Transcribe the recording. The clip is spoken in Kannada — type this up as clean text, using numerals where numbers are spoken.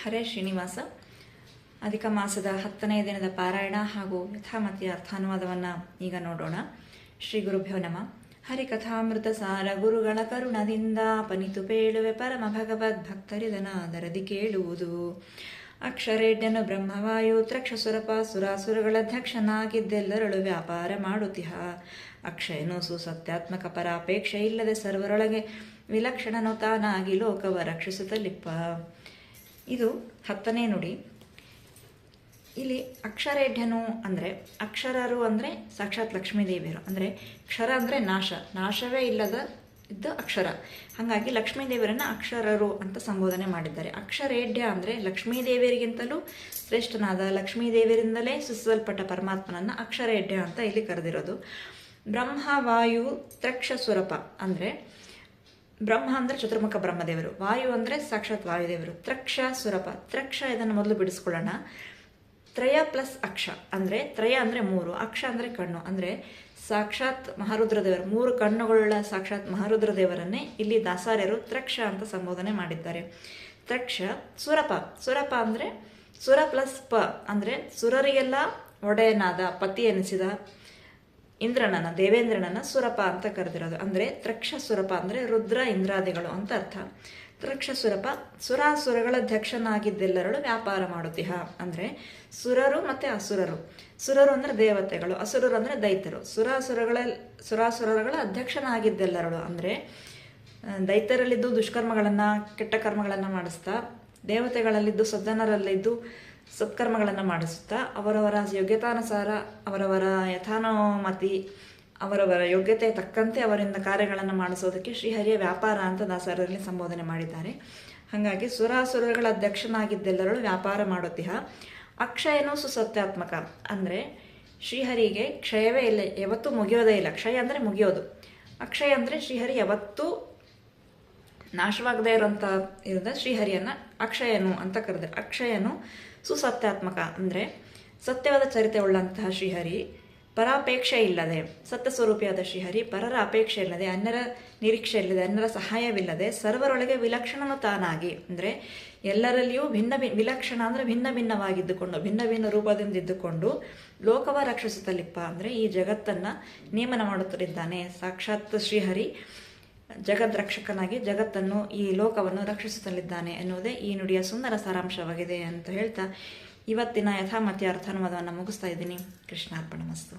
ಹರೇ ಶ್ರೀನಿವಾಸ. ಅಧಿಕ ಮಾಸದ 10ನೇ ದಿನದ ಪಾರಾಯಣ ಹಾಗೂ ಯಥಾಮತಿಯ ಅರ್ಥಾನುವಾದವನ್ನು ಈಗ ನೋಡೋಣ. ಶ್ರೀ ಗುರುಭ್ಯೋ ನಮಃ. ಹರಿಕಥಾಮೃತ ಸಾರ ಗುರುಗಳ ಕರುಣದಿಂದ ಪನಿತು ಪೇಳುವೆ ಪರಮ ಭಗವದ್ ಭಕ್ತರಿದನಾದರದಿ ಕೇಳುವುದು. ಅಕ್ಷರೇಡ್ಯನು ಬ್ರಹ್ಮವಾಯು ತ್ರಕ್ಷಸುರಪ ಸುರಾಸುರಗಳ ಅಧ್ಯಕ್ಷನಾಗಿದ್ದೆಲ್ಲರಳು ವ್ಯಾಪಾರ ಮಾಡುತ್ತಿಹ. ಅಕ್ಷಯನು ಸುಸತ್ಯಾತ್ಮಕ ಪರಾಪೇಕ್ಷೆ ಇಲ್ಲದೆ ಸರ್ವರೊಳಗೆ ವಿಲಕ್ಷಣನು ತಾನಾಗಿ ಲೋಕವ ರಕ್ಷಿಸುತ್ತಲಿಪ್ಪ. ಇದು 10ನೇ ನುಡಿ. ಇಲ್ಲಿ ಅಕ್ಷರೇಢ್ಯನು ಅಂದರೆ ಅಕ್ಷರರು ಅಂದರೆ ಸಾಕ್ಷಾತ್ ಲಕ್ಷ್ಮೀದೇವಿಯರು. ಅಂದರೆ ಕ್ಷರ ಅಂದರೆ ನಾಶವೇ ಇಲ್ಲದ ಇದ್ದ ಅಕ್ಷರ. ಹಾಗಾಗಿ ಲಕ್ಷ್ಮೀದೇವಿಯರನ್ನು ಅಕ್ಷರರು ಅಂತ ಸಂಬೋಧನೆ ಮಾಡಿದ್ದಾರೆ. ಅಕ್ಷರೇಢ್ಯ ಅಂದರೆ ಲಕ್ಷ್ಮೀದೇವಿಯರಿಗಿಂತಲೂ ಶ್ರೇಷ್ಠನಾದ ಲಕ್ಷ್ಮೀದೇವಿಯರಿಂದಲೇ ಸೃಷ್ಟಿಸಲ್ಪಟ್ಟ ಪರಮಾತ್ಮನನ್ನು ಅಕ್ಷರೇಢ್ಯ ಅಂತ ಇಲ್ಲಿ ಕರೆದಿರೋದು. ಬ್ರಹ್ಮ ವಾಯು ತ್ರಕ್ಷಸುರಪ ಅಂದರೆ ಬ್ರಹ್ಮ ಅಂದರೆ ಚತುರ್ಮುಖ ಬ್ರಹ್ಮದೇವರು, ವಾಯು ಅಂದರೆ ಸಾಕ್ಷಾತ್ ವಾಯುದೇವರು, ತ್ರಕ್ಷ ಸುರಪ. ತ್ರಕ್ಷ ಇದನ್ನು ಮೊದಲು ಬಿಡಿಸ್ಕೊಳ್ಳೋಣ. ತ್ರಯ ಪ್ಲಸ್ ಅಕ್ಷ ಅಂದರೆ ತ್ರಯ ಅಂದರೆ 3, ಅಕ್ಷ ಅಂದರೆ ಕಣ್ಣು. ಅಂದರೆ ಸಾಕ್ಷಾತ್ ಮಹಾರುದ್ರದೇವರು, 3 ಕಣ್ಣುಗಳುಳ್ಳ ಸಾಕ್ಷಾತ್ ಮಹಾರುದ್ರದೇವರನ್ನೇ ಇಲ್ಲಿ ದಾಸಾರ್ಯರು ತ್ರಕ್ಷ ಅಂತ ಸಂಬೋಧನೆ ಮಾಡಿದ್ದಾರೆ. ತ್ರಕ್ಷ ಸುರಪ. ಸುರಪ ಅಂದರೆ ಸುರ ಪ್ಲಸ್ ಪ ಅಂದರೆ ಸುರರಿಗೆಲ್ಲ ಒಡೆಯನಾದ ಪತಿ ಎನಿಸಿದ ಇಂದ್ರನನ್ನ, ದೇವೇಂದ್ರನನ್ನ ಸುರಪ ಅಂತ ಕರೆದಿರೋದು. ಅಂದರೆ ತ್ರಕ್ಷ ಸುರಪ ಅಂದರೆ ರುದ್ರ ಇಂದ್ರಾದಿಗಳು ಅಂತ ಅರ್ಥ. ತ್ರಕ್ಷ ಸುರಪ ಸುರಾಸುರಗಳ ಅಧ್ಯಕ್ಷನಾಗಿದ್ದೆಲ್ಲರಳು ವ್ಯಾಪಾರ ಮಾಡುತ್ತಿಹ. ಅಂದರೆ ಸುರರು ಮತ್ತು ಅಸುರರು. ಸುರರು ಅಂದರೆ ದೇವತೆಗಳು, ಅಸುರರು ಅಂದರೆ ದೈತ್ಯರು. ಸುರಾಸುರಗಳ ಅಧ್ಯಕ್ಷನಾಗಿದ್ದೆಲ್ಲರಳು ಅಂದರೆ ದೈತ್ಯರಲ್ಲಿದ್ದು ದುಷ್ಕರ್ಮಗಳನ್ನು ಕೆಟ್ಟ ಕರ್ಮಗಳನ್ನು ಮಾಡಿಸ್ತಾ, ದೇವತೆಗಳಲ್ಲಿದ್ದು ಸಜ್ಜನರಲ್ಲಿದ್ದು ಸತ್ಕರ್ಮಗಳನ್ನು ಮಾಡಿಸುತ್ತಾ, ಅವರವರ ಯೋಗ್ಯತಾನುಸಾರ ಅವರವರ ಯಥಾನುಮತಿ ಅವರವರ ಯೋಗ್ಯತೆ ತಕ್ಕಂತೆ ಅವರಿಂದ ಕಾರ್ಯಗಳನ್ನು ಮಾಡಿಸೋದಕ್ಕೆ ಶ್ರೀಹರಿಯ ವ್ಯಾಪಾರ ಅಂತ ದಾಸರಲ್ಲಿ ಸಂಬೋಧನೆ ಮಾಡಿದ್ದಾರೆ. ಹಾಗಾಗಿ ಸುರಾಸುರಗಳ ಅಧ್ಯಕ್ಷನಾಗಿದ್ದೆಲ್ಲರಳು ವ್ಯಾಪಾರ ಮಾಡುತ್ತಿಹ. ಅಕ್ಷಯನು ಸುಸತ್ಯಾತ್ಮಕ ಅಂದರೆ ಶ್ರೀಹರಿಗೆ ಕ್ಷಯವೇ ಇಲ್ಲ, ಯಾವತ್ತೂ ಮುಗಿಯೋದೇ ಇಲ್ಲ. ಕ್ಷಯ ಅಂದರೆ ಮುಗಿಯೋದು. ಅಕ್ಷಯ ಅಂದರೆ ಶ್ರೀಹರಿ ಯಾವತ್ತೂ ನಾಶವಾಗದೇ ಇರೋದ ಶ್ರೀಹರಿಯನ್ನು ಅಕ್ಷಯನು ಅಂತ ಕರೆದರು. ಅಕ್ಷಯನು ಸುಸತ್ಯಾತ್ಮಕ ಅಂದರೆ ಸತ್ಯವಾದ ಚರಿತೆ ಉಳ್ಳಂತಹ ಶ್ರೀಹರಿ, ಪರಾಪೇಕ್ಷೆ ಇಲ್ಲದೆ ಸತ್ಯ ಸ್ವರೂಪಿಯಾದ ಶ್ರೀಹರಿ, ಪರರ ಅಪೇಕ್ಷೆ ಇಲ್ಲದೆ, ಅನ್ಯರ ನಿರೀಕ್ಷೆ ಇಲ್ಲದೆ, ಅನ್ಯರ ಸಹಾಯವಿಲ್ಲದೆ, ಸರ್ವರೊಳಗೆ ವಿಲಕ್ಷಣನು ತಾನಾಗಿ ಅಂದರೆ ಎಲ್ಲರಲ್ಲಿಯೂ ವಿಲಕ್ಷಣ ಅಂದರೆ ಭಿನ್ನ ಭಿನ್ನವಾಗಿದ್ದುಕೊಂಡು, ಭಿನ್ನ ಭಿನ್ನ ರೂಪದಿಂದ ಇದ್ದುಕೊಂಡು ಲೋಕವ ರಕ್ಷಿಸುತ್ತಲಿಪ್ಪ ಅಂದರೆ ಈ ಜಗತ್ತನ್ನು ನೇಮನ ಮಾಡುತ್ತಲಿದ್ದಾನೆ. ಸಾಕ್ಷಾತ್ ಶ್ರೀಹರಿ ಜಗದ್ರಕ್ಷಕನಾಗಿ ಜಗತ್ತನ್ನು, ಈ ಲೋಕವನ್ನು ರಕ್ಷಿಸುತ್ತಲಿದ್ದಾನೆ ಎನ್ನುವುದೇ ಈ ನುಡಿಯ ಸುಂದರ ಸಾರಾಂಶವಾಗಿದೆ ಅಂತ ಹೇಳ್ತಾ ಇವತ್ತಿನ ಯಥಾಮತಿ ಅರ್ಥಾನುವಾದವನ್ನು ಮುಗಿಸ್ತಾ ಇದ್ದೀನಿ. ಕೃಷ್ಣಾರ್ಪಣಮಸ್ತು.